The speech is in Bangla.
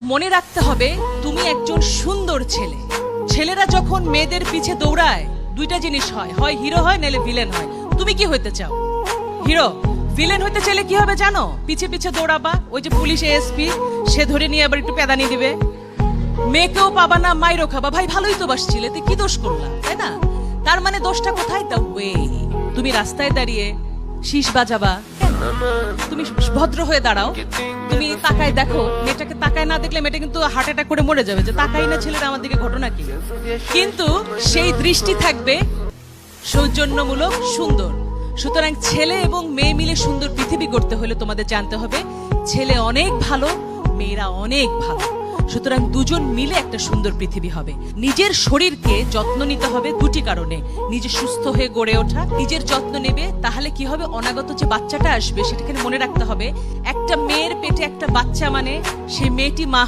মনে রাখতে হবে তুমি একজন সুন্দর ছেলে। ছেলেরা যখন মেয়েদের পিছে দৌড়ায় দুইটা জিনিস হয়, হয় হিরো হয় নাহলে ভিলেন হয়। তুমি কি হইতে চাও? হিরো। ভিলেন হইতে চাইলে কি হবে জানো? পিছে পিছে দৌড়াবা, ওই যে পুলিশ এসপি সে ধরে নিয়ে আবার একটু পেদানি দিবে, মেয়েকেও পাবা না, মাইরও খাবা। ভাই ভালোই তো বাসছিলে, তুই কি দোষ করলাম, তাই না? তার মানে দোষটা কোথায়? তা ওয়ে তুমি রাস্তায় দাঁড়িয়ে শীষ বাজাবা, তুমি ভদ্র হয়ে দাঁড়াও, তুমি তাকায় দেখো, মেয়েটাকে তাকায় না দেখলে মেয়েটা কিন্তু হার্ট অ্যাটাক করে মরে যাবে, যে তাকাই না ছেলেরা আমার দিকে, ঘটনা কি? কিন্তু সেই দৃষ্টি থাকবে সৌজন্যমূলক, সুন্দর। সুতরাং ছেলে এবং মেয়ে মিলে সুন্দর পৃথিবী গড়তে হলে তোমাদের জানতে হবে ছেলে অনেক ভালো, মেয়েরা অনেক ভালো। সুতরাং দুজন মিলে একটা সুন্দর পৃথিবী হবে। নিজের শরীরকে যত্ন নিতে হবে দুটি কারণে: নিজে সুস্থ হয়ে গড়ে ওঠা, নিজের যত্ন নেবে, তাহলে কি হবে, অনাগত যে বাচ্চাটা আসবে সেটাকে মনে রাখতে হবে একটা মেয়ের পেটে একটা বাচ্চা মানে সেই মেয়েটি মা